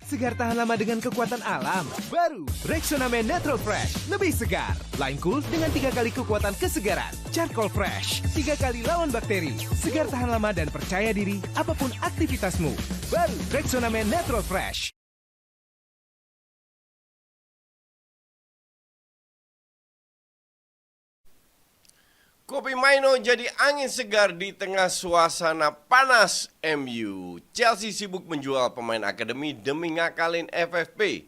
Segar tahan lama dengan kekuatan alam. Baru Rexona Men Natural Fresh. Lebih segar. Lime Cool dengan 3 kali kekuatan kesegaran. Charcoal Fresh. 3 kali lawan bakteri. Segar tahan lama dan percaya diri apapun aktivitasmu. Baru Rexona Men Natural Fresh. Kopi Maino jadi angin segar di tengah suasana panas MU. Chelsea sibuk menjual pemain akademi demi ngakalin FFP.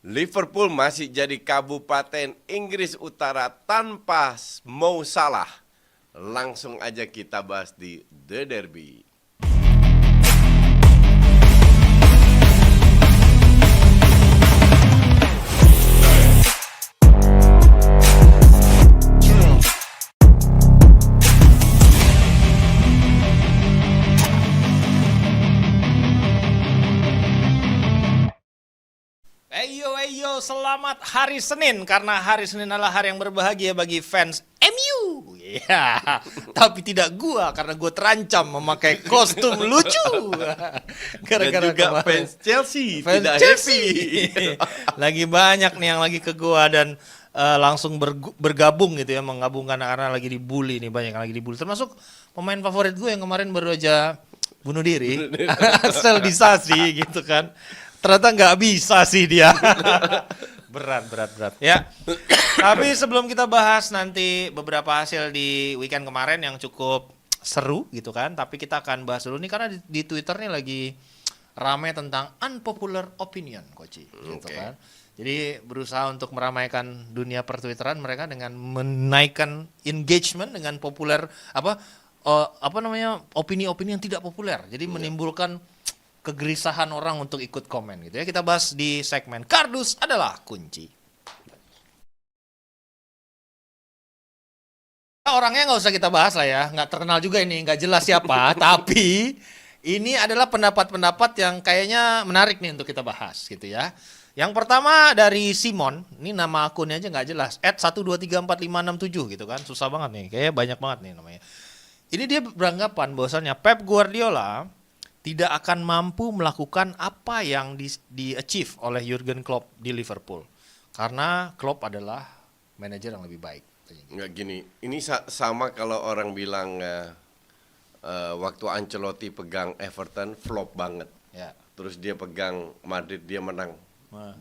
Liverpool masih jadi kabupaten Inggris Utara tanpa Mo Salah. Langsung aja kita bahas di The Derby. Eyo, selamat hari Senin, karena hari Senin adalah hari yang berbahagia bagi fans MU. Ya, tapi tidak gua, karena gua terancam memakai kostum lucu. Gara-gara juga fans Chelsea fans tidak Chelsea. happy. Lagi banyak nih yang lagi ke gua dan langsung bergabung gitu ya, menggabungkan karena lagi dibully nih, banyak yang lagi dibully. Termasuk pemain favorit gue yang kemarin baru aja bunuh diri, sterilisasi gitu kan. Ternyata nggak bisa sih dia. berat ya. Tapi sebelum kita bahas nanti beberapa hasil di weekend kemarin yang cukup seru gitu kan, tapi kita akan bahas dulu nih karena di Twitter nih lagi rame tentang unpopular opinion, Koci, gitu kan. Jadi berusaha untuk meramaikan dunia pertwitteran mereka dengan menaikkan engagement dengan populer opini-opini yang tidak populer. Jadi menimbulkan kegelisahan orang untuk ikut komen gitu ya. Kita bahas di segmen Kardus adalah kunci. Orangnya nggak usah kita bahas lah ya, nggak terkenal juga ini, nggak jelas siapa. Tapi ini adalah pendapat-pendapat yang kayaknya menarik nih untuk kita bahas gitu ya. Yang pertama dari Simon, ini nama akunnya aja nggak jelas, @1234567 gitu kan, susah banget nih, kayaknya banyak banget nih namanya. Ini dia beranggapan bahwasannya Pep Guardiola tidak akan mampu melakukan apa yang di-achieve oleh Jurgen Klopp di Liverpool. Karena Klopp adalah manajer yang lebih baik. Nggak gini, ini sama kalau orang bilang waktu Ancelotti pegang Everton flop banget. Ya. Terus dia pegang Madrid, dia menang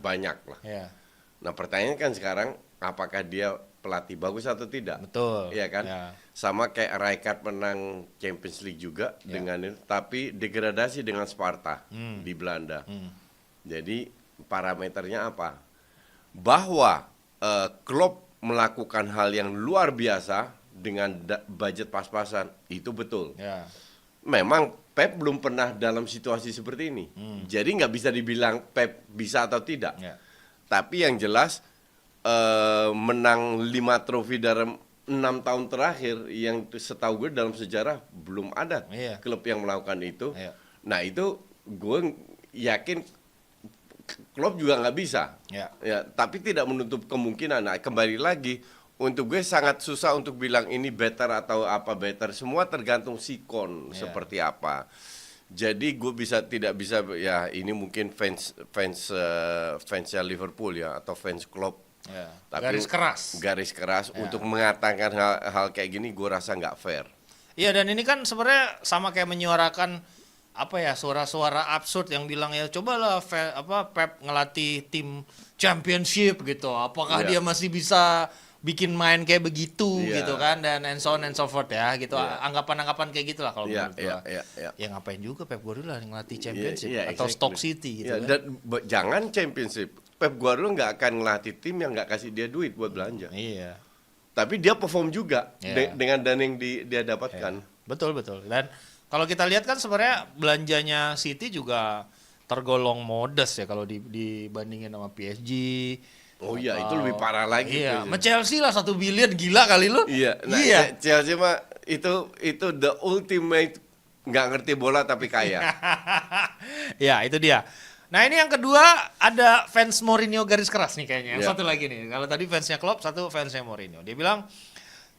banyak lah. Ya. Nah pertanyaannya kan sekarang, apakah dia pelatih bagus atau tidak? Betul. Iya kan? Ya. Sama kayak Rijkaard menang Champions League juga dengan ini, tapi degradasi dengan Sparta di Belanda. Jadi parameternya apa? Bahwa Klopp melakukan hal yang luar biasa dengan budget pas-pasan, itu betul. Ya. Memang Pep belum pernah dalam situasi seperti ini. Jadi nggak bisa dibilang Pep bisa atau tidak. Ya. Tapi yang jelas menang 5 trofi dalam 6 tahun terakhir yang setahu gue dalam sejarah belum ada klub yang melakukan itu. Iya. Nah itu gue yakin klub juga nggak bisa. Ya. Ya, tapi tidak menutup kemungkinan. Nah kembali lagi, untuk gue sangat susah untuk bilang ini better atau apa better. Semua tergantung sikon seperti apa. Jadi gue tidak bisa ya, ini mungkin fansnya Liverpool ya, atau fans klub. Ya. Tapi garis keras untuk mengatakan hal kayak gini gue rasa nggak fair. Iya, dan ini kan sebenarnya sama kayak menyuarakan suara-suara absurd yang bilang ya cobalah Pep ngelatih tim championship gitu. Apakah dia masih bisa bikin main kayak begitu gitu kan, dan and so on and so forth ya gitu. Anggapan-anggapan kayak gitulah kalau menurut gua. Ya ngapain juga Pep Guardiola ngelatih championship atau Stoke City gitu kan. Dan jangan championship. Pep Guardiola nggak akan ngelatih tim yang nggak kasih dia duit buat belanja. Iya. Tapi dia perform juga dengan dana yang dia dapatkan. Betul. Dan kalau kita lihat kan sebenarnya belanjanya City juga tergolong modest ya kalau dibandingin sama PSG. Oh iya, itu lebih parah lagi. Iya, sama Chelsea lah 1 bilion, gila kali lu. Iya, Chelsea mah itu the ultimate nggak ngerti bola tapi kaya. Ya, itu dia. Nah ini yang kedua, ada fans Mourinho garis keras nih kayaknya. Yang satu lagi nih, kalau tadi fansnya Klopp, satu fansnya Mourinho. Dia bilang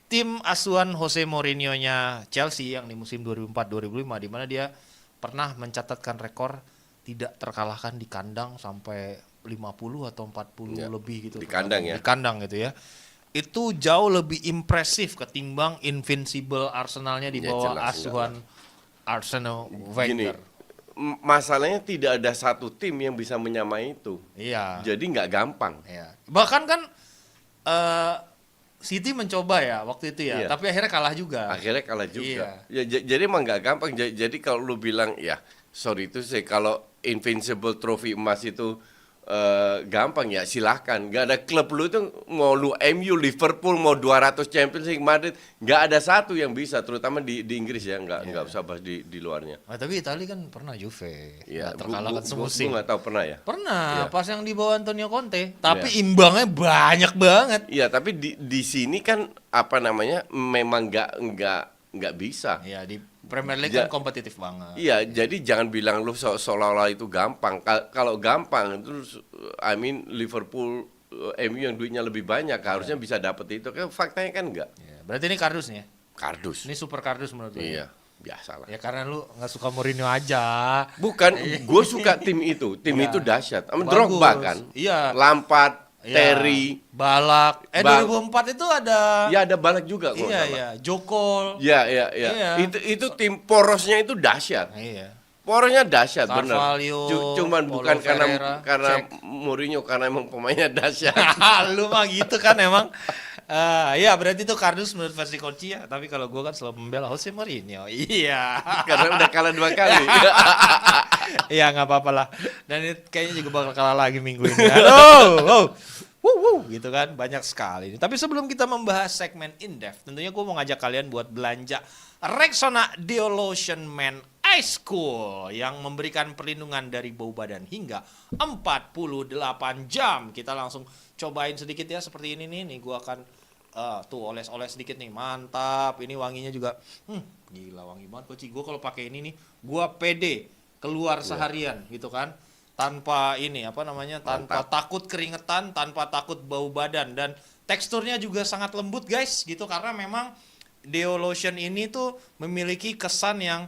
tim asuhan Jose Mourinho-nya Chelsea yang di musim 2004-2005, di mana dia pernah mencatatkan rekor tidak terkalahkan di kandang sampai 50 atau 40 Ya, lebih gitu. di kandang ya. Di kandang gitu ya. Itu jauh lebih impresif ketimbang invincible Arsenalnya di Ya, bawah jelas, asuhan Arsenal Gini, Wenger. masalahnya tidak ada satu tim yang bisa menyamai itu. Iya. Jadi nggak gampang. Iya. Bahkan kan City mencoba ya waktu itu ya, Iya. tapi akhirnya kalah juga. Akhirnya kalah juga. Iya. Ya, jadi emang nggak gampang. Jadi kalau lu bilang ya, sorry itu sih kalau Invincible Trophy emas itu gampang ya silahkan. Nggak ada klub lu itu mau lu MU, Liverpool, mau 200 Champions League, Madrid, nggak ada satu yang bisa. Terutama di Inggris ya, nggak usah bahas di luarnya. Nah, tapi Italia kan pernah Juve, Ya, nggak terkalahkan semusim. Gue nggak tahu pernah ya. Pernah, Iya. pas yang di bawah Antonio Conte, tapi Iya. imbangnya banyak banget. Iya, tapi di sini kan apa namanya memang nggak bisa. Iya, di Premier League Ja- kan kompetitif banget. Iya, jadi jangan bilang lu seolah-olah itu gampang. Kalau gampang terus Liverpool, MU yang duitnya lebih banyak harusnya bisa dapet itu. Kan faktanya kan enggak. Iya, berarti ini kardus nih ya? Kardus. Ini super kardus menurut lu? Iya, biasa lah. Ya karena lu nggak suka Mourinho aja. Bukan, gue suka tim itu. Tim Iya. itu dahsyat. Bagus. Drogba kan. Iya. Lampard, Iya. Terry. Balak. 2004 itu ada. Ya ada Balak juga kok. Iya, iya. Jokol. Iya. Iya. Itu tim porosnya itu dahsyat. Iya. Porosnya dahsyat bener. Carvalho, Cuman Paulo bukan Ferreira, karena cek. Mourinho, karena emang pemainnya dahsyat. Lu mah gitu kan emang. Iya berarti itu kardus menurut versi Koci ya. Tapi kalau gue kan selalu membela Jose Mourinho. Iya. Karena udah kalah 2 kali. Iya nggak apa-apa lah. Dan itu kayaknya juga bakal kalah lagi minggu ini. Aduh, gitu kan banyak sekali. Tapi sebelum kita membahas segmen in depth, tentunya gue mau ngajak kalian buat belanja Rexona Deo Lotion Men Ice Cool yang memberikan perlindungan dari bau badan hingga 48 jam. Kita langsung cobain sedikit ya seperti ini nih. Nih gue akan tuh oles-oles sedikit nih. Mantap. Ini wanginya juga gila wangi banget Koci. Gue kalau pakai ini nih gue pede keluar seharian gitu kan. Tanpa ini apa namanya? Tanpa takut keringetan, tanpa takut bau badan dan teksturnya juga sangat lembut guys gitu karena memang Deo Lotion ini tuh memiliki kesan yang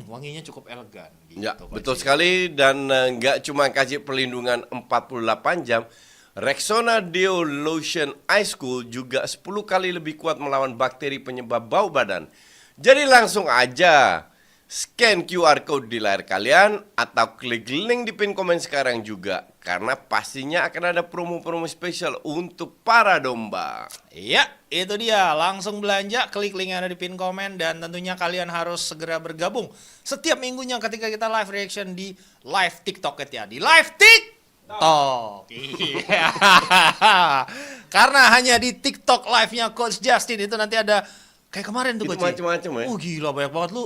wanginya cukup elegan gitu. Ya, Koci. betul sekali dan nggak cuma kasih perlindungan 48 jam. Rexona Deo Lotion Ice Cool juga 10 kali lebih kuat melawan bakteri penyebab bau badan. Jadi langsung aja scan QR code di layar kalian atau klik link di pin komen sekarang juga karena pastinya akan ada promo-promo spesial untuk para domba. Iya, itu dia. Langsung belanja, klik link yang ada di pin komen dan tentunya kalian harus segera bergabung setiap minggunya ketika kita live reaction di live TikTok ya. Di live TikTok. Iya. Karena hanya di TikTok live-nya Coach Justin itu nanti ada kayak kemarin tuh Itu Coach. macam-macam ya. Oh gila banyak banget lu.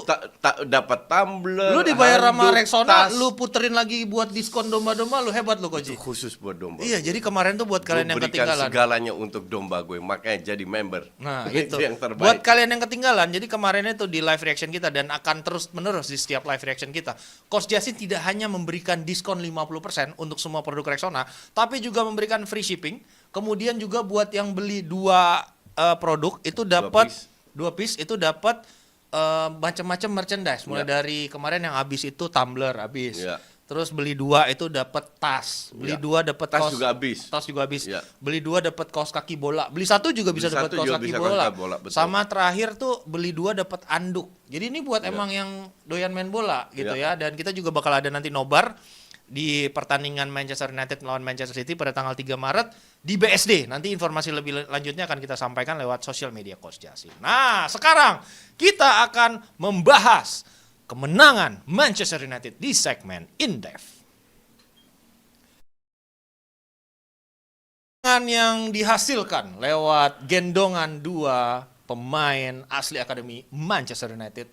Dapat tumbler, Lu dibayar sama handuk, Rexona, tas. lu puterin lagi buat diskon domba-domba, lu hebat lu Coach. Itu khusus buat domba. Iya, jadi kemarin tuh buat kalian yang Berikan ketinggalan. segalanya untuk domba gue, makanya jadi member. Nah, itu. yang terbaik. Buat kalian yang ketinggalan, jadi kemarin itu di live reaction kita dan akan terus-menerus di setiap live reaction kita. Coach Justin tidak hanya memberikan diskon 50% untuk semua produk Rexona, tapi juga memberikan free shipping. Kemudian juga buat yang beli 2 produk itu dapat 2 piece itu dapat macam-macam merchandise. Mulai dari kemarin yang habis itu tumbler habis. Ya. Terus beli 2 itu dapat tas. Beli Ya. 2 dapat Tas kaos. juga habis. Tas juga habis. Ya. Beli 2 dapat kaos kaki bola. Beli 1 juga bisa Beli dapat satu kaos juga kaki bisa bola. kaos bola, betul. Sama terakhir tuh beli 2 dapat anduk. Jadi ini buat emang yang doyan main bola gitu ya. Dan kita juga bakal ada nanti nobar di pertandingan Manchester United melawan Manchester City pada tanggal 3 Maret di BSD. Nanti informasi lebih lanjutnya akan kita sampaikan lewat sosial media Coach Justin. Nah, sekarang kita akan membahas kemenangan Manchester United di segmen In Depth. Yang dihasilkan lewat gendongan 2 pemain asli akademi Manchester United,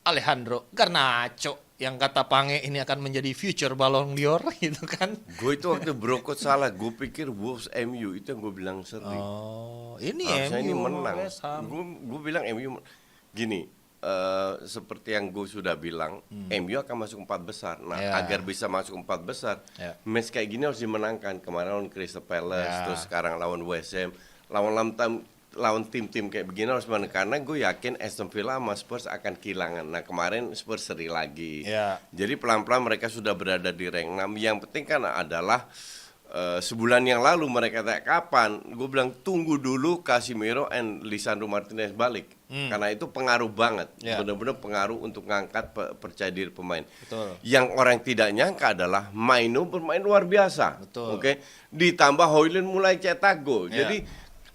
Alejandro Garnacho, yang kata Pange ini akan menjadi future Ballon d'Or gitu kan. Gue itu waktu brokot salah, gue pikir Wolves MU itu yang gue bilang sering. Oh, ini Harusnya ini MU menang. West Ham. Gue bilang MU gini, seperti yang gue sudah bilang, MU akan masuk 4 besar. Nah, Ya. agar bisa masuk 4 besar, Ya. match kayak gini harus dimenangkan. Kemarin lawan Crystal Palace, Ya. terus sekarang lawan West Ham, lawan lawan tim-tim kayak begini harus menang, karena gue yakin Aston Villa sama Spurs akan kehilangan. Nah kemarin Spurs seri lagi. Ya. Jadi pelan-pelan mereka sudah berada di rank 6. Yang penting kan adalah sebulan yang lalu mereka tanya kapan, gue bilang tunggu dulu Casemiro and Lisandro Martinez balik, karena itu pengaruh banget, benar-benar pengaruh untuk ngangkat percaya diri pemain. Betul. Yang orang tidak nyangka adalah Maino bermain luar biasa, oke? Ditambah Højlund mulai cetak gol, jadi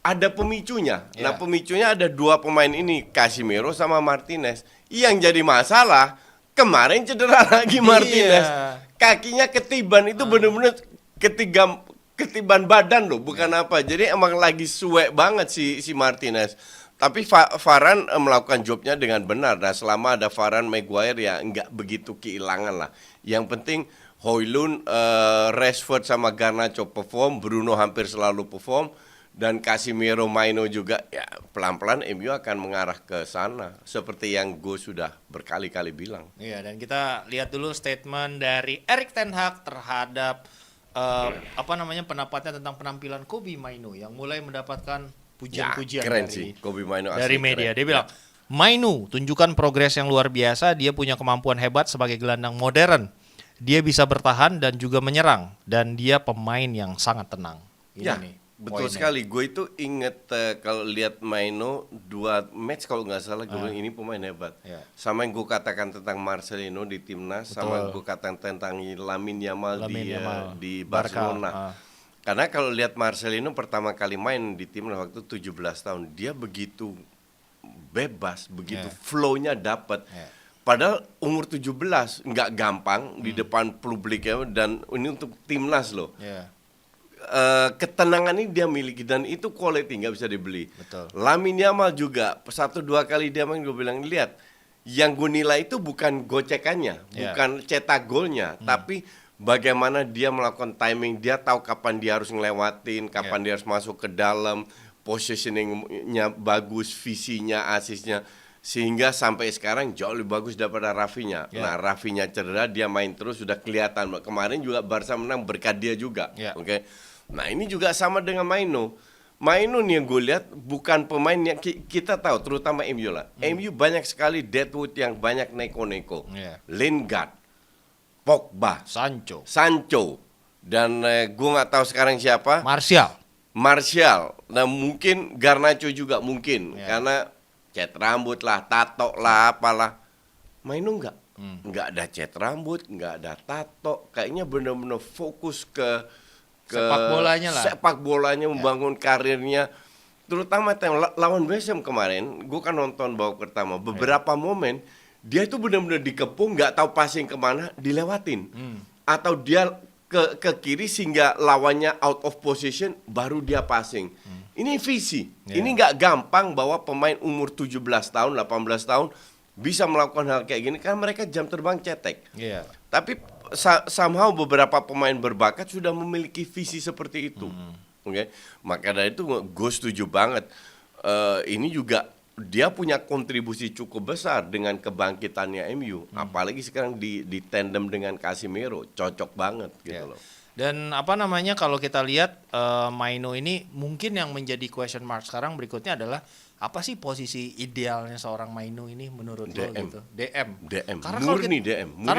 ada pemicunya. Nah pemicunya ada dua pemain ini, Casemiro sama Martinez. Yang jadi masalah kemarin cedera lagi Martinez, kakinya ketiban, itu benar-benar ketiban badan loh, bukan apa. Jadi emang lagi suwe banget si Martinez. Tapi Varane melakukan jobnya dengan benar. Nah selama ada Varane, Maguire ya nggak begitu kehilangan lah. Yang penting Højlund, Rashford sama Garnacho perform, Bruno hampir selalu perform, dan Casemiro, Maino juga. Ya pelan-pelan MU akan mengarah ke sana seperti yang gue sudah berkali-kali bilang. Iya, dan kita lihat dulu statement dari Erik ten Hag terhadap pendapatnya tentang penampilan Kobbie Mainoo yang mulai mendapatkan pujian-pujian keren dari, sih, Kobbie Mainoo dari asli media. keren. Dia bilang, Mainoo tunjukkan progres yang luar biasa, dia punya kemampuan hebat sebagai gelandang modern. Dia bisa bertahan dan juga menyerang, dan dia pemain yang sangat tenang. Ini nih, betul poinnya. sekali. Gue itu inget kalau lihat Mainoo 2 match kalau nggak salah, gue bilang ini pemain hebat. Sama yang gue katakan tentang Marcelino di timnas, sama yang gue katakan tentang Lamine Yamal di Barcelona. Karena kalau lihat Marcelino pertama kali main di timnas waktu 17 tahun, dia begitu bebas, begitu flow-nya dapat. Padahal umur 17 nggak gampang di depan publik ya, dan ini untuk timnas loh. Ketenangan ini dia miliki, dan itu quality nggak bisa dibeli. Betul. Lamine Yamal juga 1-2 kali dia main, gue bilang lihat, yang gue nilai itu bukan gocekannya, bukan cetak golnya, tapi bagaimana dia melakukan timing, dia tahu kapan dia harus ngelewatin, kapan dia harus masuk ke dalam, positioningnya bagus, visinya, asisnya, sehingga sampai sekarang jauh lebih bagus daripada Rafinha. Nah Rafinha cedera, dia main terus, sudah kelihatan. Kemarin juga Barca menang berkat dia juga. Oke. Nah ini juga sama dengan Mainoo. Mainoo nih yang gue lihat bukan pemain yang kita tahu, terutama MU lah. MU banyak sekali deadwood yang banyak neko-neko. Lingard, Pogba, Sancho, dan gue nggak tahu sekarang siapa. Martial. Nah mungkin Garnacho juga mungkin, karena cat rambut lah, tato lah, apalah. Mainoo nggak ada cat rambut, nggak ada tato. Kayaknya benar-benar fokus ke sepak bolanya membangun karirnya, terutama lawan West Ham kemarin. Gue kan nonton babak pertama, beberapa momen dia itu benar-benar dikepung, nggak tahu passing kemana, dilewatin, atau dia ke kiri sehingga lawannya out of position, baru dia passing. Ini visi. Ini nggak gampang bahwa pemain umur 17 tahun, 18 tahun bisa melakukan hal kayak gini, karena mereka jam terbang cetek. Tapi somehow beberapa pemain berbakat sudah memiliki visi seperti itu. Maka dari itu gue setuju banget. Ini juga dia punya kontribusi cukup besar dengan kebangkitannya MU. Apalagi sekarang di tandem dengan Casemiro, cocok banget gitu loh. Dan kalau kita lihat Mainoo ini mungkin yang menjadi question mark sekarang berikutnya adalah apa sih posisi idealnya seorang Mainoo ini menurut lo gitu? DM. Karena murni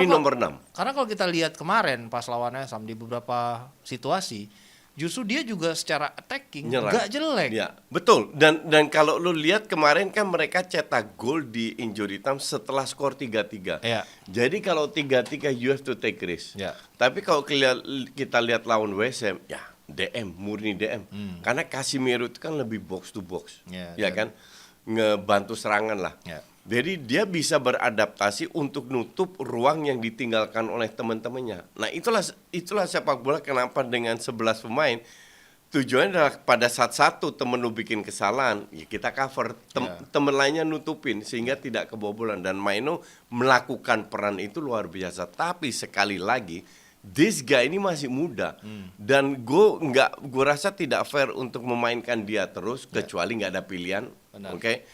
nomor 6. Karena kalau kita lihat kemarin pas lawannya Sam di beberapa situasi, justru dia juga secara attacking nggak jelek. Ya, betul. Dan kalau lu lihat kemarin kan mereka cetak gol di injury time setelah skor 3-3. Jadi kalau 3-3 you have to take risk. Tapi kalau kita lihat lawan West Ham, ya murni DM. Karena Casemiro itu kan lebih box to box. Ya kan? Ngebantu serangan lah. Jadi dia bisa beradaptasi untuk nutup ruang yang ditinggalkan oleh teman-temannya. Nah, itulah sepak bola kenapa dengan 11 pemain tujuannya adalah pada saat satu temen lu bikin kesalahan, ya kita cover, temen lainnya nutupin sehingga tidak kebobolan. Dan Mainoo melakukan peran itu luar biasa. Tapi sekali lagi, this guy ini masih muda, dan gue rasa tidak fair untuk memainkan dia terus kecuali nggak ada pilihan. Oke.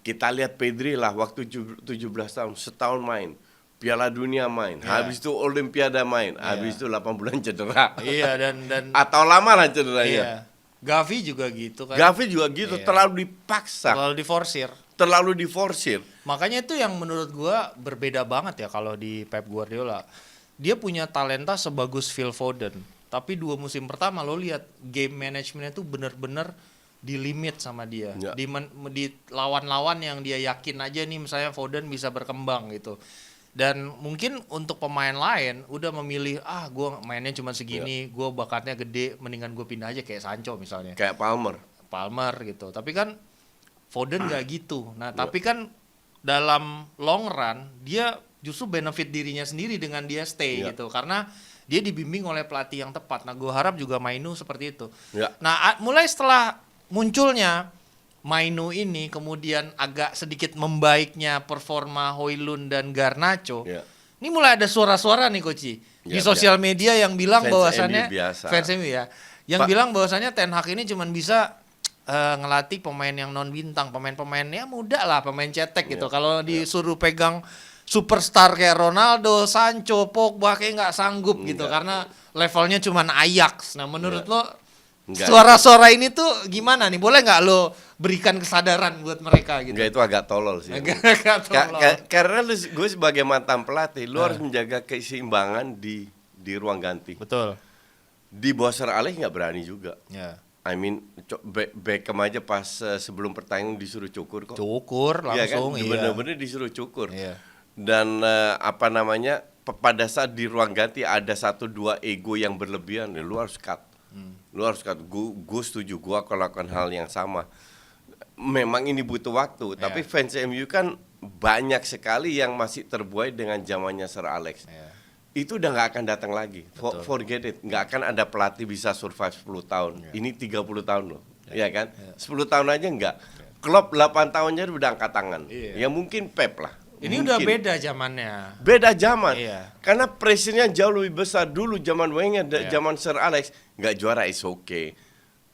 Kita lihat Pedri lah, waktu 17 tahun, setahun main, Piala Dunia main, habis itu Olimpiade main, habis itu 8 bulan cedera. Dan atau lama lah cederanya. Gavi juga gitu kan. Gavi juga gitu, Iya. terlalu dipaksa, Terlalu diforsir. Makanya itu yang menurut gua berbeda banget ya kalau di Pep Guardiola. Dia punya talenta sebagus Phil Foden, tapi 2 musim pertama lo lihat game manajemennya tuh bener-bener di limit sama dia. Ya. Di lawan-lawan yang dia yakin aja nih misalnya Foden bisa berkembang gitu. Dan mungkin untuk pemain lain udah memilih gua mainnya cuma segini, gua bakatnya gede, mendingan gue pindah aja kayak Sancho misalnya. kayak Palmer gitu. Tapi kan Foden nggak gitu. Nah, tapi kan dalam long run dia justru benefit dirinya sendiri dengan dia stay gitu. Karena dia dibimbing oleh pelatih yang tepat. Nah, gue harap juga Mainu seperti itu. Ya. Nah, mulai setelah munculnya Mainu ini kemudian agak sedikit membaiknya performa Højlund dan Garnacho. Ya. Ini mulai ada suara-suara nih Koci di Ya, sosial media yang bilang Fans bahwasannya MU biasa. fans MU ya, yang bilang bahwasannya Ten Hag ini cuma bisa ngelatih pemain yang non bintang, pemain-pemainnya muda lah, pemain cetek gitu. Kalau disuruh pegang superstar kayak Ronaldo, Sancho, Pogba kayak nggak sanggup gitu karena levelnya cuma Ajax. Nah menurut lo suara-suara ini tuh gimana nih? Boleh nggak lo berikan kesadaran buat mereka gitu? Enggak, itu agak tolol sih. Agak tolol. Karena gue sebagai mantan pelatih, lu harus menjaga keseimbangan di ruang ganti. Betul. Di bawah Sir Alex nggak berani juga. Ya. I mean, Beckham aja pas sebelum pertandingan disuruh cukur kok. Cukur langsung, iya. Bener-bener disuruh cukur. Iya. Dan pada saat di ruang ganti ada 1-2 ego yang berlebihan, ya, lu harus cut. Lu harus cut. Gue setuju, gue akan lakukan hal yang sama. Memang ini butuh waktu, tapi fans MU kan banyak sekali yang masih terbuai dengan zamannya Sir Alex. Itu udah nggak akan datang lagi. Forget it. Nggak akan ada pelatih bisa survive 10 tahun. Ini 30 tahun loh. Ya kan? 10 tahun aja nggak. Klopp 8 tahunnya udah angkat tangan. Ya mungkin Pep lah. Ini mungkin. udah beda zamannya. Beda zaman. Iya. Karena pressure-nya jauh lebih besar dulu zaman Wenger, zaman Sir Alex. Nggak juara is okay.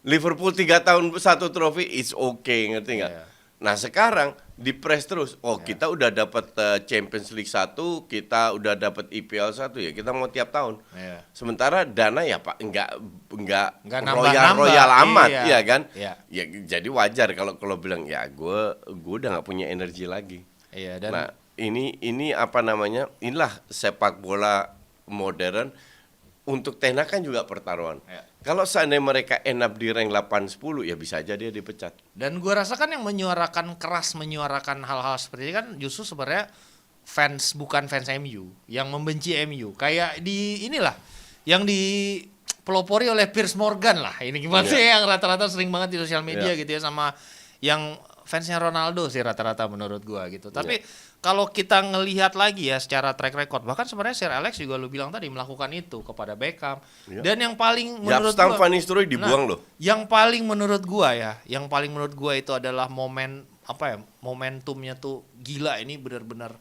Liverpool 3 tahun 1 trofi is okay, ngerti nggak? Nah sekarang di press terus. Kita udah dapat Champions League 1, kita udah dapat IPL 1 ya. Kita mau tiap tahun. Sementara dana ya Pak enggak royal amat, ya kan? Ya jadi wajar kalau bilang ya gue udah nggak punya energi lagi. Nah ini inilah sepak bola modern. Untuk Ten Hag kan juga pertaruhan. Kalau seandainya mereka end up di rank 8-10 ya bisa aja dia dipecat. Dan gue rasakan yang menyuarakan hal-hal seperti ini kan justru sebenarnya bukan fans MU, yang membenci MU. Kayak di inilah yang dipelopori oleh Piers Morgan lah. Ini gimana sih yang rata-rata sering banget di sosial media gitu ya, sama yang fansnya Ronaldo sih rata-rata menurut gue gitu. Tapi kalau kita ngelihat lagi ya secara track record, bahkan sebenarnya Sir Alex juga lu bilang tadi melakukan itu kepada Beckham. Dan yang paling menurut gua, Van Nistelrooy dibuang loh. Yang paling menurut gua itu adalah momentumnya tuh gila, ini benar-benar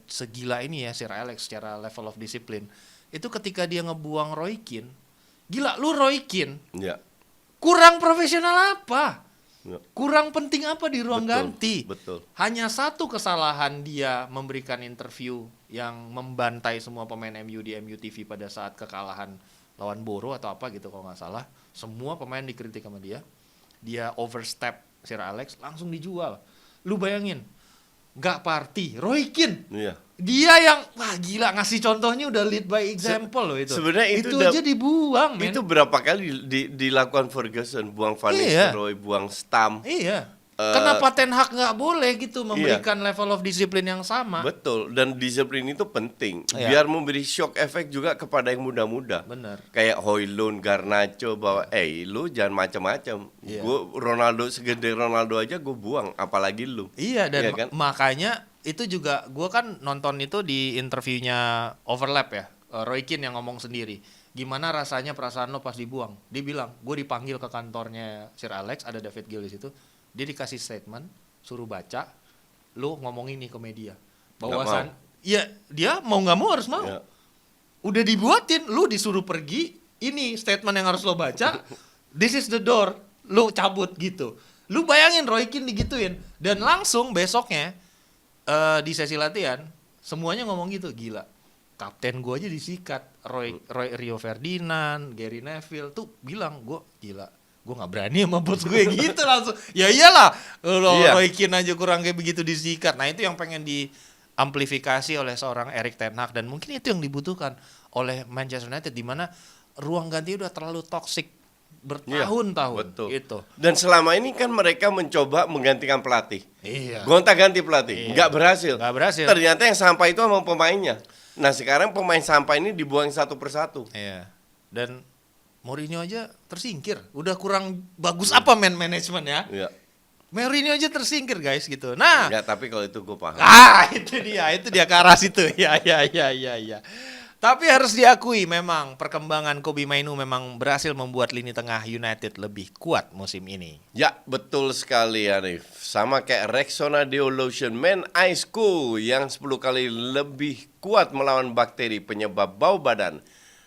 segila ini ya Sir Alex secara level of discipline. Itu ketika dia ngebuang Roy Keane. Gila, lu Roy Keane. Kurang profesional apa? Kurang penting apa di ruang ganti? Hanya satu kesalahan dia memberikan interview yang membantai semua pemain MU di MU TV pada saat kekalahan lawan Boro atau apa gitu kalau nggak salah. Semua pemain dikritik sama dia. Dia overstep Sir Alex, langsung dijual. Lu bayangin, nggak party, Roy Keane. Dia yang gila ngasih contohnya udah lead by example loh itu. Sebenarnya itu aja dibuang, men. Itu berapa kali dilakukan Ferguson, buang Van Nistelrooy, buang Stam. Kenapa Ten Hag nggak boleh gitu memberikan level of disiplin yang sama? Betul, dan disiplin itu penting. Biar memberi shock efek juga kepada yang muda-muda. Bener. Kayak Højlund, Garnacho, bahwa lu jangan macam-macam. Gue Ronaldo, segede Ronaldo aja gue buang, apalagi lu. Dan kan? Makanya itu juga gue kan nonton itu di interviewnya Overlap ya, Roy Keane yang ngomong sendiri. Gimana rasanya perasaan lo pas dibuang? Dia bilang, gue dipanggil ke kantornya Sir Alex, ada David Gill di situ. Dia dikasih statement, suruh baca, lo ngomong ini ke media. Bahwasan, ya dia mau nggak mau harus mau. Udah dibuatin, lo disuruh pergi, ini statement yang harus lo baca, this is the door, lo cabut gitu. Lo bayangin Roy Keane digituin, dan langsung besoknya di sesi latihan, semuanya ngomong gitu, gila. kapten gue aja disikat. Rio Ferdinand, Gary Neville tuh bilang, gue gila, gue nggak berani sama bos gue gitu langsung. Ya iyalah, Roy Keane aja kurang kayak begitu disikat. Nah itu yang pengen diamplifikasi oleh seorang Erik ten Hag, dan mungkin itu yang dibutuhkan oleh Manchester United, di mana ruang ganti udah terlalu toksik bertahun-tahun. Betul. Gitu. Dan selama ini kan mereka mencoba menggantikan pelatih. Iya. Gonta-ganti pelatih, nggak berhasil. Nggak berhasil. Ternyata yang sampah itu emang pemainnya. Nah sekarang pemain sampah ini dibuang satu persatu. Iya. Dan Mourinho aja tersingkir. Udah kurang bagus apa manajemen ya? Iya. Mourinho aja tersingkir guys gitu. Nah, Enggak, tapi kalau itu gue paham. itu dia ke arah situ. Ya. Tapi harus diakui memang perkembangan Kobbie Mainoo memang berhasil membuat lini tengah United lebih kuat musim ini. Ya, betul sekali Hanif. Sama kayak Rexona Deo Lotion Men Ice Cool yang 10 kali lebih kuat melawan bakteri penyebab bau badan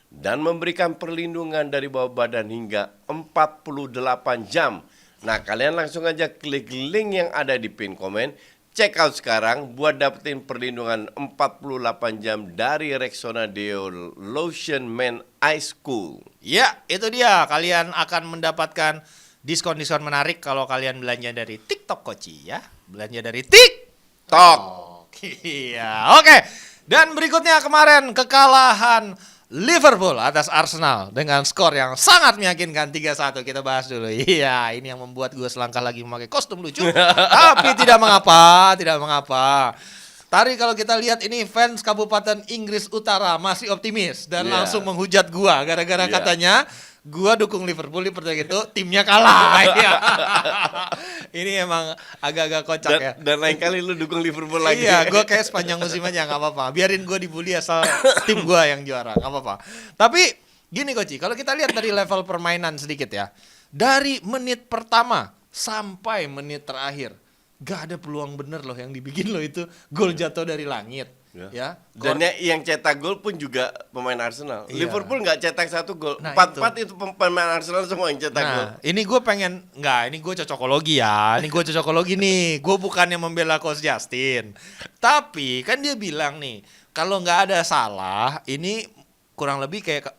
dan memberikan perlindungan dari bau badan hingga 48 jam. Nah, kalian langsung aja klik link yang ada di pin komen. Check out sekarang buat dapetin perlindungan 48 jam dari Rexona Deo Lotion Men Ice Cool. Ya, itu dia. Kalian akan mendapatkan diskon-diskon menarik kalau kalian belanja dari TikTok Koci ya. Belanja dari TikTok. Iya, oke. Dan berikutnya kemarin kekalahan Liverpool atas Arsenal dengan skor yang sangat meyakinkan 3-1. Kita bahas dulu. Iya, ini yang membuat gue selangkah lagi memakai kostum lucu. Tapi tidak mengapa. Tadi kalau kita lihat ini fans Kabupaten Inggris Utara masih optimis dan langsung menghujat gua gara-gara katanya gua dukung Liverpool di pertandingan itu timnya kalah. Ini emang agak-agak kocak ya. Dan lain kali lu dukung Liverpool lagi. Iya, gua kayak sepanjang musim aja nggak apa-apa. Biarin gua dibully asal tim gua yang juara, nggak apa-apa. Tapi gini Koci, kalau kita lihat dari level permainan sedikit ya, dari menit pertama sampai menit terakhir, gak ada peluang bener loh yang dibikin loh itu gol jatuh dari langit. Ya. Dan yang cetak gol pun juga pemain Arsenal. Iya. Liverpool nggak cetak satu gol. Nah, 4-4 itu pemain Arsenal semua yang cetak gol. Ini gue pengen, ini gue cocokologi ya. Ini gue cocokologi nih. Gue bukannya membela Coach Justin. Tapi kan dia bilang nih, kalau nggak ada salah, ini kurang lebih kayak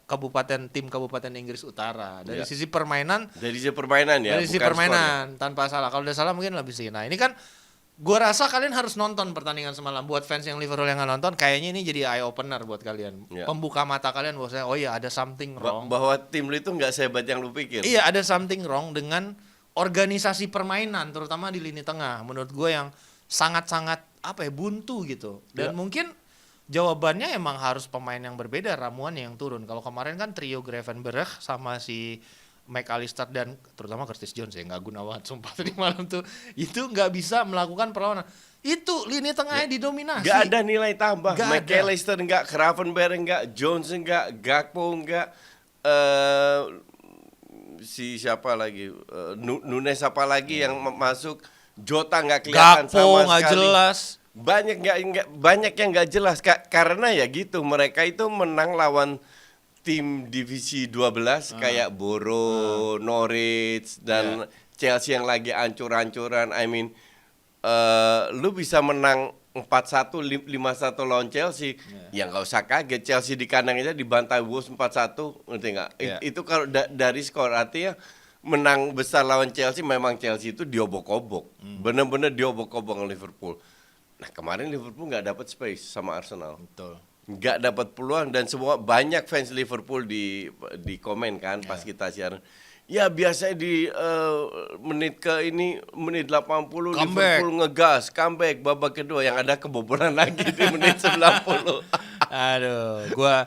tim Kabupaten Inggris Utara. Dari sisi permainan. Dari sisi permainan ya. Dari sisi permainan tanpa salah. Kalau udah salah mungkin lebih sih. Nah ini kan gue rasa kalian harus nonton pertandingan semalam. Buat fans yang Liverpool yang nggak nonton, kayaknya ini jadi eye opener buat kalian. Pembuka mata kalian bahwasanya oh iya ada something wrong. Bahwa tim lu itu nggak sehebat yang lu pikir. Iya, ada something wrong dengan organisasi permainan, terutama di lini tengah. Menurut gue yang sangat-sangat buntu gitu. Dan mungkin jawabannya emang harus pemain yang berbeda, ramuan yang turun. Kalau kemarin kan trio Gravenberch sama si McAllister dan terutama Curtis Jones ya nggak guna banget sumpah tadi malam tuh, itu nggak bisa melakukan perlawanan. Itu lini tengahnya didominasi. Nggak ada nilai tambah. Gak McAllister nggak, Gravenberch nggak, Jones nggak, Gakpo nggak, si siapa lagi, Nunes apa lagi yang masuk, Jota nggak kelihatan Gakpo sama nggak sekali. jelas. Banyak yang nggak jelas karena ya gitu, mereka itu menang lawan tim divisi 12 kayak Boro, Norwich dan Chelsea yang lagi ancur-ancuran. I mean, lu bisa menang 4-1, 5-1 lawan Chelsea. Ya nggak usah kaget, Chelsea di kandang aja dibantai Wolves 4-1, ngerti nggak? Itu kalau dari skor, artinya menang besar lawan Chelsea, memang Chelsea itu diobok-obok. Bener-bener diobok-obok Liverpool. Nah kemarin Liverpool nggak dapat space sama Arsenal. Betul. Nggak dapat peluang, dan semua banyak fans Liverpool di komen kan pas kita siaran. Ya biasanya di menit 80 Liverpool ngegas, comeback babak kedua, yang ada kebobolan lagi di menit 90. Aduh, gua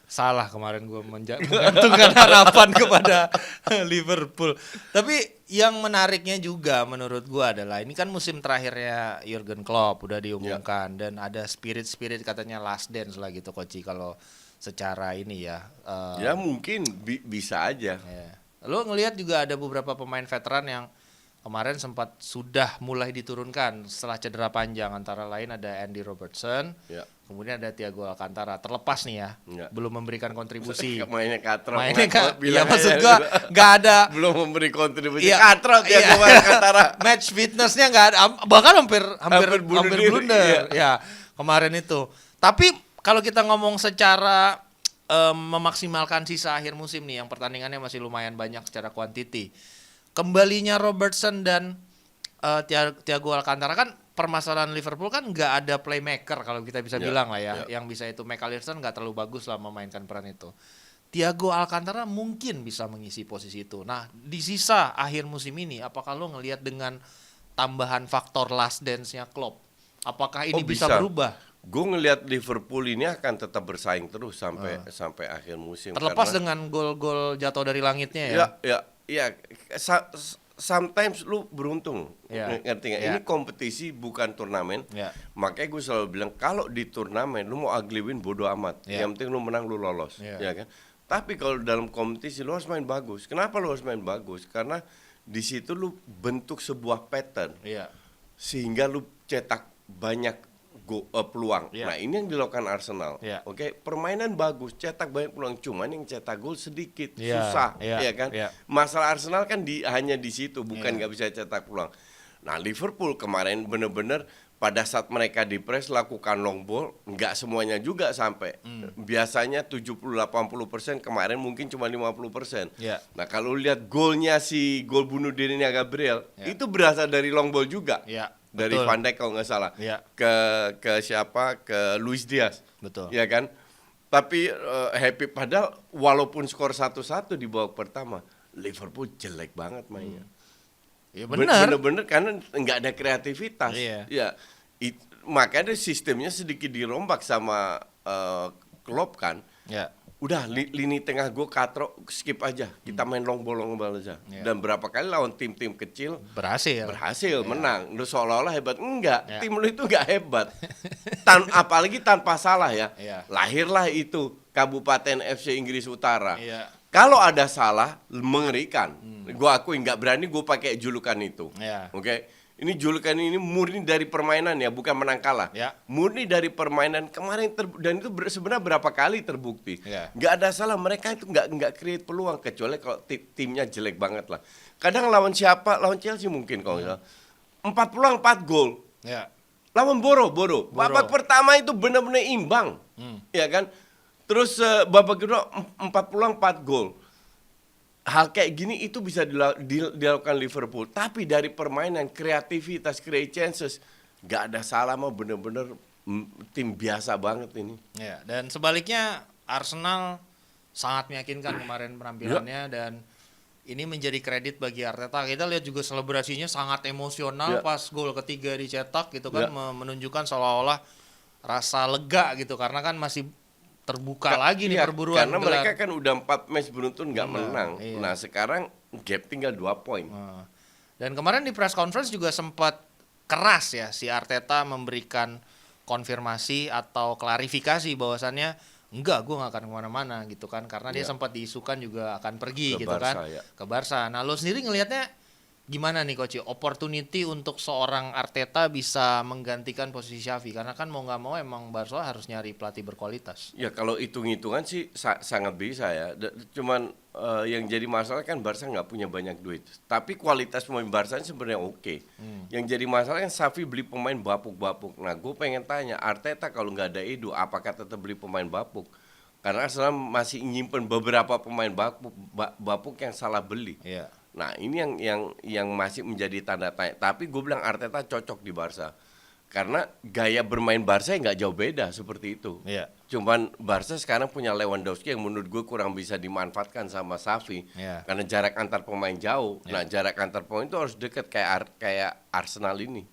salah kemarin gue menggantungkan harapan kepada Liverpool. Tapi yang menariknya juga menurut gue adalah ini kan musim terakhirnya Jurgen Klopp udah diumumkan dan ada spirit katanya last dance lah gitu Koci kalau secara ini ya. Ya mungkin bisa aja. Ya. Lo ngelihat juga ada beberapa pemain veteran yang kemarin sempat sudah mulai diturunkan setelah cedera panjang, antara lain ada Andy Robertson. Kemudian ada Thiago Alcantara, terlepas nih ya, belum memberikan kontribusi. Mainnya katrok. Iya maksud gua nggak ada. Belum memberi kontribusi. Katrok Thiago Alcantara. Match fitnessnya nggak ada, bahkan hampir blunder. Ya kemarin itu. Tapi kalau kita ngomong secara memaksimalkan sisa akhir musim nih, yang pertandingannya masih lumayan banyak secara kuantiti. Kembalinya Robertson dan Thiago Alcantara, kan permasalahan Liverpool kan nggak ada playmaker kalau kita bisa bilang lah ya. Yang bisa itu McAllister nggak terlalu bagus lah memainkan peran itu. Thiago Alcantara mungkin bisa mengisi posisi itu. Nah, di sisa akhir musim ini, apakah lo ngelihat dengan tambahan faktor last dance-nya Klopp, apakah ini bisa berubah? Gue ngelihat Liverpool ini akan tetap bersaing terus sampai akhir musim. Terlepas dengan gol-gol jatuh dari langitnya ya. Ya. Sometimes lu beruntung, ngerti nggak? Ini kompetisi bukan turnamen. Makanya gue selalu bilang kalau di turnamen lu mau ugly win bodo amat. Yang penting lu menang, lu lolos, ya kan? Tapi kalau dalam kompetisi lu harus main bagus. Kenapa lu harus main bagus? Karena di situ lu bentuk sebuah pattern, sehingga lu cetak banyak peluang. Nah, ini yang dilakukan Arsenal. Oke, permainan bagus, cetak banyak peluang, cuman yang cetak gol sedikit, susah, ya kan? Masalah Arsenal kan hanya di situ, bukan nggak bisa cetak peluang. Nah, Liverpool kemarin bener-bener pada saat mereka di press lakukan long ball, nggak semuanya juga sampai. Biasanya 70-80%, kemarin mungkin cuma 50%. Nah, kalau lihat golnya gol bunuh dirinya Gabriel, itu berasal dari long ball juga. Dari Van Dijk kalau nggak salah, ke siapa, ke Luis Diaz, ya kan? Tapi happy, padahal walaupun skor 1-1 di babak pertama, Liverpool jelek banget mainnya. Ya benar. Bener-bener karena nggak ada kreativitas. Makanya sistemnya sedikit dirombak sama Klopp kan. Udah lini tengah gue katro, skip aja, kita main long ball aja. Dan berapa kali lawan tim-tim kecil berhasil menang. Lu seolah-olah hebat, enggak, tim lu itu enggak hebat. Apalagi tanpa salah ya. Lahirlah itu Kabupaten FC Inggris Utara. Kalau ada salah mengerikan. Gue akui nggak berani gue pakai julukan itu. Oke. Ini julukan ini murni dari permainan ya, bukan menang kalah. Murni dari permainan kemarin dan itu sebenarnya berapa kali terbukti. Nggak ada salah, mereka itu nggak create peluang kecuali kalau timnya jelek banget lah. Kadang lawan siapa? Lawan Chelsea mungkin kalau nggak salah. 4 peluang 4 gol. Lawan Boro. Babak pertama itu benar-benar imbang. Ya kan? Terus babak kedua 4 peluang 4 gol. Hal kayak gini itu bisa dilakukan Liverpool, tapi dari permainan, kreativitas, create chances, gak ada salah, mah bener-bener tim biasa banget ini. Dan sebaliknya Arsenal sangat meyakinkan kemarin penampilannya dan ini menjadi kredit bagi Arteta. Kita lihat juga selebrasinya sangat emosional pas gol ketiga dicetak gitu kan, menunjukkan seolah-olah rasa lega gitu karena kan masih terbuka lagi nih perburuan. Karena mereka kan udah 4 match beruntun nggak menang. Nah sekarang gap tinggal 2 poin. Dan kemarin di press conference juga sempat keras ya si Arteta memberikan konfirmasi atau klarifikasi bahwasannya enggak, gue nggak akan kemana-mana gitu kan. Karena dia sempat diisukan juga akan pergi ke gitu Barca, kan ke Barca. Nah lo sendiri ngelihatnya gimana nih Coach? Opportunity untuk seorang Arteta bisa menggantikan posisi Xavi karena kan mau nggak mau emang Barca harus nyari pelatih berkualitas. Ya kalau hitung-hitungan sih sangat bisa ya. Cuman yang jadi masalah kan Barca nggak punya banyak duit. Tapi kualitas pemain Barca sebenarnya oke. Yang jadi masalah kan Xavi beli pemain bapuk-bapuk. Nah gue pengen tanya Arteta kalau nggak ada Edu apakah tetap beli pemain bapuk? Karena Arsenal masih nyimpen beberapa pemain bapuk yang salah beli. Nah ini yang masih menjadi tanda tanya. Tapi gue bilang Arteta cocok di Barca karena gaya bermain Barca nggak jauh beda seperti itu. Cuman Barca sekarang punya Lewandowski yang menurut gue kurang bisa dimanfaatkan sama Xavi karena jarak antar pemain jauh. Nah jarak antar pemain itu harus dekat kayak Arsenal ini.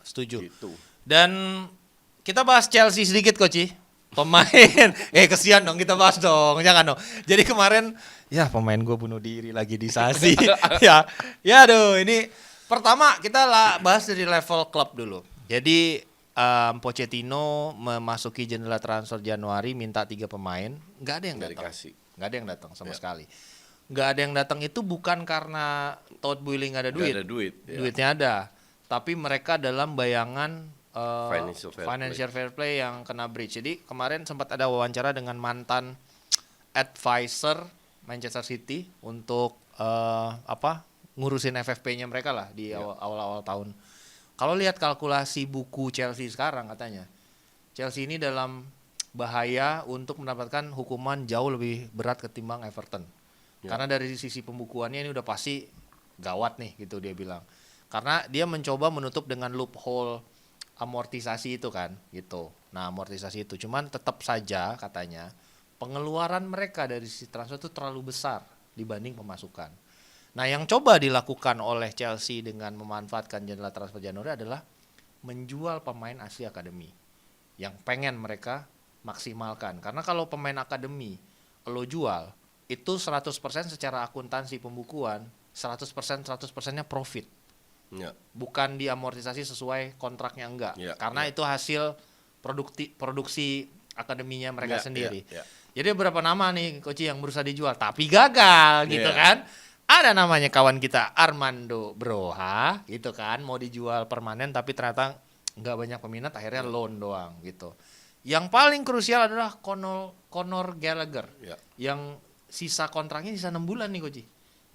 Setuju. Gitu. Dan kita bahas Chelsea sedikit Coach. Pemain, kesian dong kita bahas dong, jangan dong. Jadi kemarin, ya pemain gue bunuh diri lagi di Sasi. ya aduh ini pertama kita bahas dari level klub dulu. Jadi Pochettino memasuki jendela transfer Januari minta 3 pemain, nggak ada yang datang. Nggak ada yang datang sama sekali. Nggak ada yang datang itu bukan karena Todd Boehly nggak ada duit. Nggak ada duit. Duitnya ada, tapi mereka dalam bayangan financial fair play yang kena breach. Jadi kemarin sempat ada wawancara dengan mantan advisor Manchester City untuk ngurusin FFP-nya mereka lah di awal-awal tahun. Kalau lihat kalkulasi buku Chelsea sekarang katanya, Chelsea ini dalam bahaya untuk mendapatkan hukuman jauh lebih berat ketimbang Everton. Karena dari sisi pembukuannya ini udah pasti gawat nih gitu dia bilang. Karena dia mencoba menutup dengan loophole amortisasi itu kan gitu. Nah, amortisasi itu cuman tetap saja katanya pengeluaran mereka dari sisi transfer itu terlalu besar dibanding pemasukan. Nah, yang coba dilakukan oleh Chelsea dengan memanfaatkan jendela transfer Januari adalah menjual pemain asli akademi yang pengen mereka maksimalkan. Karena kalau pemain akademi lo jual itu 100% secara akuntansi pembukuan 100%-nya profit. Ya. Bukan diamortisasi sesuai kontraknya enggak. Ya, Karena ya. itu hasil produksi akademinya mereka Ya, sendiri. ya, ya. Jadi beberapa nama nih Koci yang berusaha dijual tapi gagal gitu Ya. kan. Ada namanya kawan kita Armando Broha gitu kan, mau dijual permanen tapi ternyata nggak banyak peminat, akhirnya loan doang gitu. Yang paling krusial adalah Conor Gallagher Ya. yang sisa kontraknya sisa 6 bulan nih Koci.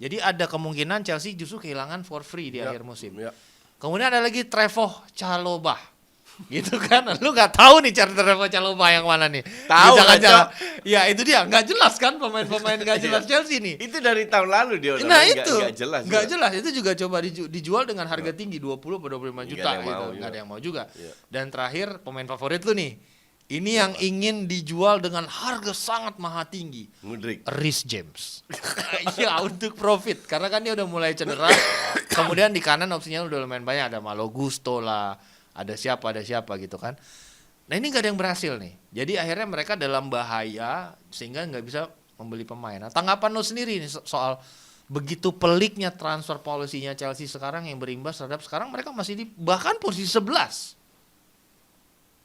Jadi ada kemungkinan Chelsea justru kehilangan for free di Ya, akhir musim. ya. Kemudian ada lagi Trevoh Chalobah. Gitu kan, lu nggak tahu nih cara Trevoh Chalobah yang mana nih? Tahu, Jangan-jangan. Cok. Ya itu dia, nggak jelas kan pemain-pemain nggak jelas Chelsea nih. Itu dari tahun lalu dia udah Nah main, itu nggak jelas. nggak jelas. Itu juga coba dijual dengan harga tinggi 20 atau 25 juta ada yang gitu. mau Nggak juga. ada yang mau juga. Iya. Dan terakhir pemain favorit lu nih. Ini yang ingin dijual dengan harga sangat maha tinggi. Mudrik. Reece James. Iya untuk profit karena kan dia udah mulai cedera. Kemudian di kanan opsinya udah lumayan banyak, ada Malo Gusto lah, ada siapa gitu kan. Nah ini nggak ada yang berhasil nih. Jadi akhirnya mereka dalam bahaya sehingga nggak bisa membeli pemain. Nah, tanggapan lo sendiri nih soal begitu peliknya transfer policy-nya Chelsea sekarang yang berimbas terhadap sekarang mereka masih di bahkan posisi 11.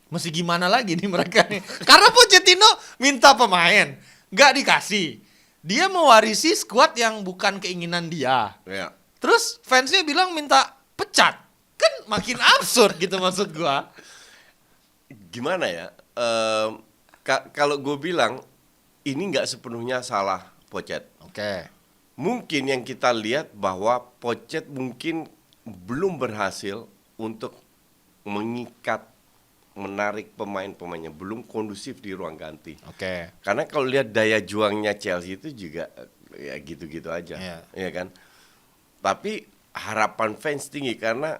Mesti gimana lagi nih mereka nih? Karena Pochettino minta pemain, nggak dikasih. Dia mewarisi skuad yang bukan keinginan dia. Ya. Terus fansnya bilang minta pecat. Kan makin absurd gitu maksud gua. Gimana ya? Kalau gue bilang ini nggak sepenuhnya salah Pochet. Oke. Mungkin yang kita lihat bahwa Pochet mungkin belum berhasil untuk menarik pemain-pemainnya, belum kondusif di ruang ganti. Oke. Karena kalau lihat daya juangnya Chelsea itu juga ya gitu-gitu aja, Iya. ya kan. Tapi harapan fans tinggi karena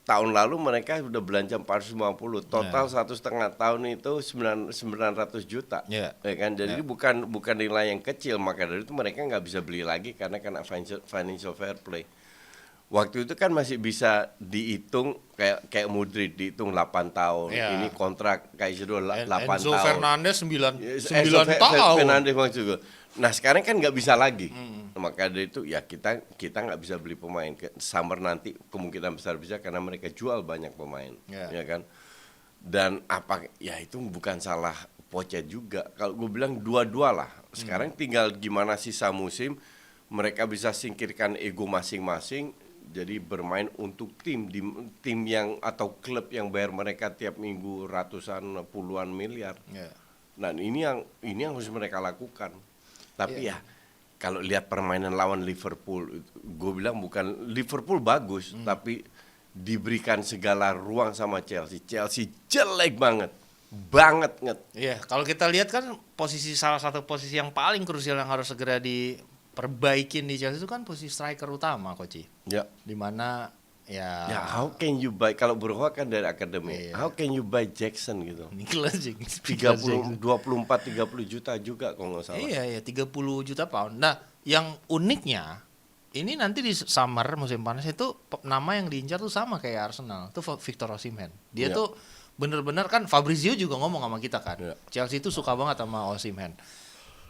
tahun lalu mereka sudah belanja 450, total 1,5 tahun itu 900 juta, Iya. ya kan. Jadi Iya. bukan nilai yang kecil, maka dari itu mereka nggak bisa beli lagi karena kena financial fair play. Waktu itu kan masih bisa dihitung kayak Mudrik dihitung 8 tahun. Iya. Ini kontrak kayak sudah 8 Enzo tahun. Fernandez 9 Enzo tahun. Fernandez maksud gue. Nah sekarang kan nggak bisa lagi. Maka dari itu ya kita nggak bisa beli pemain. Summer nanti kemungkinan besar bisa karena mereka jual banyak pemain, ya kan. Dan ya itu bukan salah Pochet juga. Kalau gue bilang dua-dua lah. Sekarang tinggal gimana sisa musim mereka bisa singkirkan ego masing-masing. Jadi bermain untuk tim yang atau klub yang bayar mereka tiap minggu ratusan puluhan miliar. Yeah. Nah ini yang harus mereka lakukan. Tapi ya kalau lihat permainan lawan Liverpool, gue bilang bukan Liverpool bagus, tapi diberikan segala ruang sama Chelsea. Chelsea jelek banget. Iya, kalau kita lihat kan salah satu posisi yang paling krusial yang harus segera diperbaikin di Chelsea itu kan posisi striker utama, Koci. Ya. Dimana ya How can you buy kalau Broha kan dari akademi. Iya. How can you buy Jackson gitu? Nicholas Jackson. 24 30 juta juga kalau nggak salah. Iya, 30 juta pound. Nah, yang uniknya ini nanti di summer musim panas itu nama yang diincar tuh sama kayak Arsenal, tuh Victor Osimhen. Dia Iya. tuh bener-bener kan Fabrizio juga ngomong sama kita kan. Iya. Chelsea itu suka banget sama Osimhen.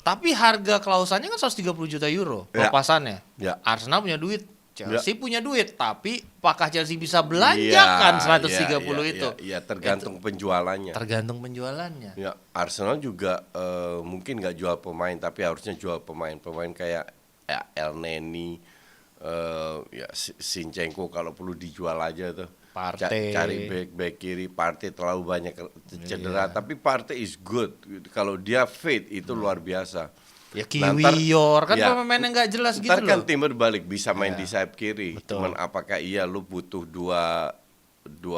Tapi harga klausannya kan 130 juta euro Iya. pelepasannya. Iya. Arsenal punya duit, Chelsea punya duit, tapi apakah Chelsea bisa belanjakan 130 itu? Iya, tergantung penjualannya. Tergantung penjualannya. Ya, Arsenal juga mungkin nggak jual pemain, tapi harusnya jual pemain kayak El Neni, ya Zinchenko kalau perlu dijual aja tuh. Partey. Cari back kiri, Partey terlalu banyak cedera, Iya. tapi Partey is good. Kalau dia fit itu luar biasa. Ya Nah, ntar- Kiwior kan ya, pemain yang nggak jelas gitu ntar kan loh. Timber balik bisa main Ya. di sayap kiri. Betul. Cuman apakah lu butuh dua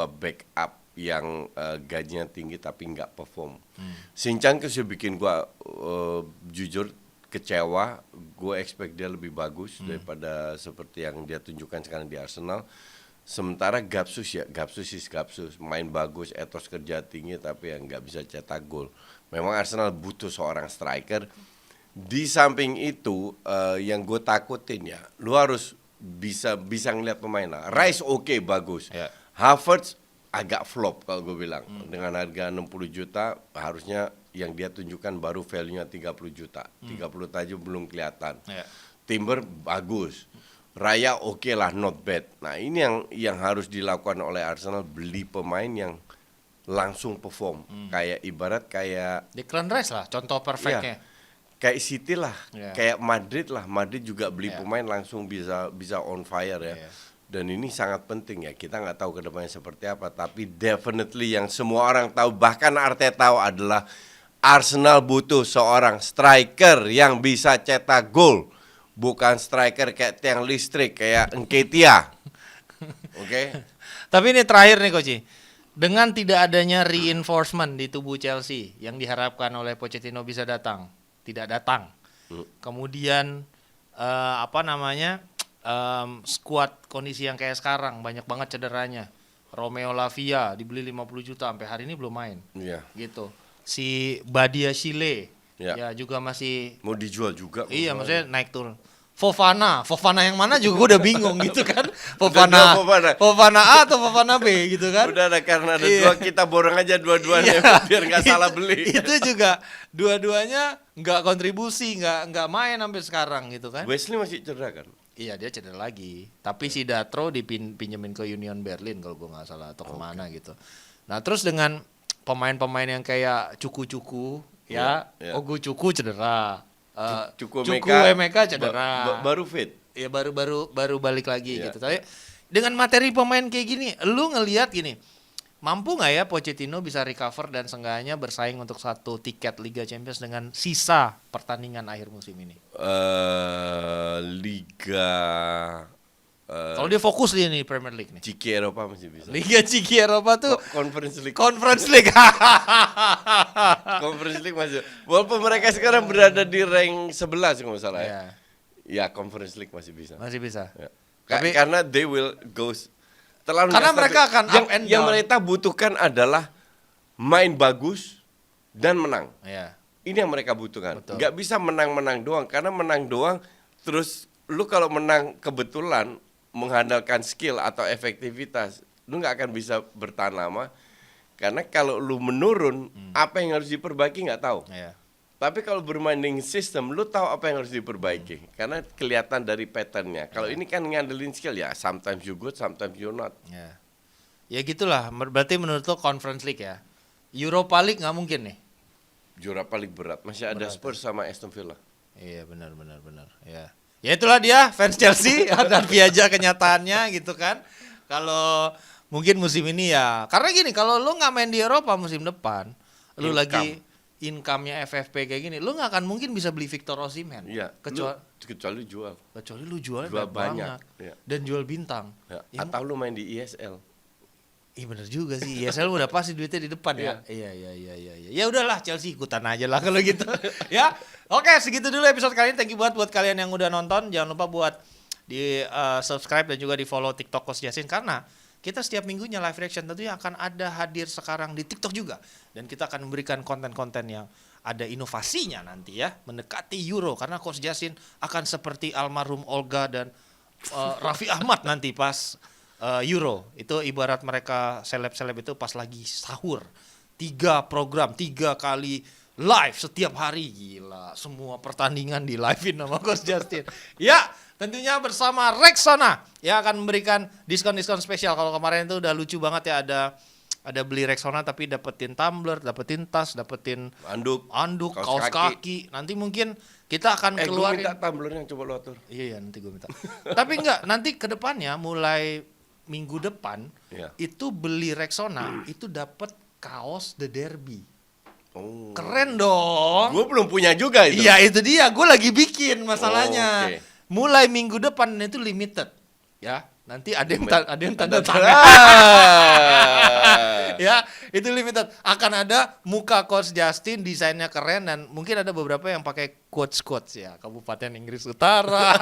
backup yang gajinya tinggi tapi nggak perform. Sinchan sih bikin gua jujur kecewa. Gue expect dia lebih bagus daripada seperti yang dia tunjukkan sekarang di Arsenal. Sementara Gapsus main bagus, etos kerja tinggi tapi yang nggak bisa cetak gol. Memang Arsenal butuh seorang striker. Di samping itu yang gue takutin ya, lu harus bisa ngeliat pemain lah. Rice oke, bagus. Ya. Havertz agak flop kalau gue bilang. Dengan harga 60 juta harusnya yang dia tunjukkan baru value-nya 30 juta. 30 aja belum kelihatan. Ya. Timber bagus. Raya oke lah, not bad. Nah ini yang harus dilakukan oleh Arsenal, beli pemain yang langsung perform. Kayak Declan Rice lah, contoh perfectnya. kayak City lah, Yeah. kayak Madrid lah. Madrid juga beli Yeah. pemain langsung bisa on fire ya. Yeah. Dan ini sangat penting ya. Kita nggak tahu kedepannya seperti apa. Tapi definitely yang semua orang tahu, bahkan Arteta tahu adalah Arsenal butuh seorang striker yang bisa cetak gol. Bukan striker kayak tiang listrik kayak Nketiah. Oke. Tapi ini terakhir nih Coach. Dengan tidak adanya reinforcement di tubuh Chelsea yang diharapkan oleh Pochettino bisa datang, tidak datang. Kemudian skuad kondisi yang kayak sekarang banyak banget cederanya. Romeo Lavia dibeli 50 juta sampai hari ini belum main. Iya. Gitu. Si Badia Chile Ya. ya juga masih Mau dijual juga. iya maksudnya naik turun. Fofana yang mana juga gue udah bingung gitu kan. Fofana A atau Fofana B gitu kan. Udah ada, karena ada Iya. dua, kita borong aja dua-duanya biar nggak salah beli. Itu juga dua-duanya nggak kontribusi, nggak main sampai sekarang gitu kan. Wesley masih cedera kan? Iya dia cedera lagi. Tapi si Datro dipinjemin ke Union Berlin kalau gue nggak salah atau kemana gitu. Nah terus dengan pemain-pemain yang kayak Cuku ya, Ya. Ogu Cuku cedera. Cuku Emeka cedera. Baru fit. Ya baru balik lagi Iya, gitu. Tapi dengan materi pemain kayak gini, lu ngelihat gini, mampu nggak ya Pochettino bisa recover dan seenggaknya bersaing untuk satu tiket Liga Champions dengan sisa pertandingan akhir musim ini? Liga Kalau dia fokus dia nih Premier League nih. Ciki Eropa masih bisa. Liga Ciki Eropa tuh Conference League. Conference League. Conference League masih. Walaupun mereka sekarang berada di rank 11 kalau nggak salah ya. Ya, Ya Conference League masih bisa. masih bisa. Ya. Tapi- Karena they will go terlalu Karena nggak mereka stabil. akan up and yang down. mereka butuhkan adalah main bagus dan menang. Ya. Ini yang mereka butuhkan. Betul. Nggak bisa menang-menang doang. Karena menang doang, terus lu kalau menang kebetulan mengandalkan skill atau efektivitas, lu nggak akan bisa bertahan lama. Karena kalau lu menurun, apa yang harus diperbaiki nggak tahu. Ya. Tapi kalau bermain dengan sistem, lu tahu apa yang harus diperbaiki. Karena kelihatan dari patternnya. Kalau ini kan ngandelin skill ya, sometimes you good, sometimes you not. Ya. Ya gitulah. Berarti menurut lo Conference League ya. Europa League nggak mungkin nih. Juara paling berat. Masih ada Spurs sama Aston Villa. Iya benar. Ya. Ya itulah dia fans Chelsea dan aja kenyataannya gitu kan. Kalau mungkin musim ini ya, karena gini kalau lu nggak main di Eropa musim depan, lu Income. lagi income-nya FFP kayak gini, lu nggak akan mungkin bisa beli Victor Osimhen. Iya. Kecuali jual. Kecuali lu jualnya Jual banyak, banyak, iya. dan jual bintang. Ya. Ya, Atau lu main di ISL. Iya bener juga sih. ISL udah pasti duitnya di depan ya. Iya. Ya udahlah Chelsea ikutan aja lah kalau gitu. Ya. Oke, segitu dulu episode kali ini. Thank you buat kalian yang udah nonton. Jangan lupa buat di subscribe dan juga di follow TikTok Coach Justin karena kita setiap minggunya live reaction tentunya akan ada hadir sekarang di TikTok juga dan kita akan memberikan konten-konten yang ada inovasinya nanti ya mendekati Euro karena Coach Justin akan seperti almarhum Olga dan Raffi Ahmad nanti pas Euro. Itu ibarat mereka seleb-seleb itu pas lagi sahur 3 program 3 kali live setiap hari. Gila, semua pertandingan di live-in sama Coach Justin. Ya, tentunya bersama Rexona yang akan memberikan diskon-diskon spesial. Kalau kemarin itu udah lucu banget ya, ada beli Rexona tapi dapetin tumbler, dapetin tas, dapetin Anduk, kaos kaki. Nanti mungkin kita akan gue keluarin. minta tumblernya coba lu atur. Iya, nanti gue minta. Tapi enggak, nanti ke depannya mulai minggu depan Iya. itu beli Rexona itu dapat kaos The Derby. Oh. Keren dong. Gue belum punya juga itu. Iya itu dia, gue lagi bikin masalahnya. Oh, oke. Mulai minggu depan itu limited, ya. Nanti ada yang tanda tangan. Ya, itu limited. Akan ada muka Coach Justin, desainnya keren dan mungkin ada beberapa yang pakai quotes ya, Kabupaten Inggris Utara,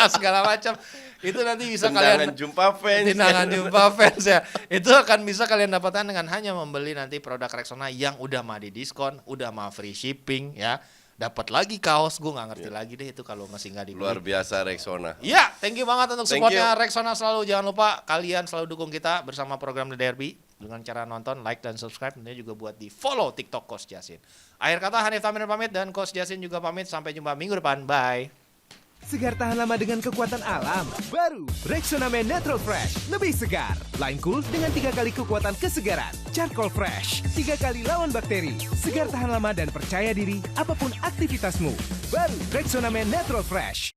segala macam. Itu nanti bisa Tendangan kalian jumpa fans ya. Itu akan bisa kalian dapatkan dengan hanya membeli nanti produk Rexona yang udah mah di diskon, udah mah free shipping ya. Dapat lagi kaos, gue nggak ngerti lagi deh itu kalau masih nggak dibeli. Luar biasa Rexona. Iya, thank you banget untuk supportnya Rexona selalu. Jangan lupa kalian selalu dukung kita bersama program The Derby dengan cara nonton, like dan subscribe. Tentunya juga buat di follow TikTok Coach Justin. Akhir kata Hanif Tamir pamit dan Coach Justin juga pamit. Sampai jumpa minggu depan. Bye. Segar tahan lama dengan kekuatan alam. Baru Rexona Men Natural Fresh. Lebih segar. Line Cool dengan 3 kali kekuatan kesegaran. Charcoal Fresh. 3 kali lawan bakteri. Segar tahan lama dan percaya diri apapun aktivitasmu. Baru Rexona Men Natural Fresh.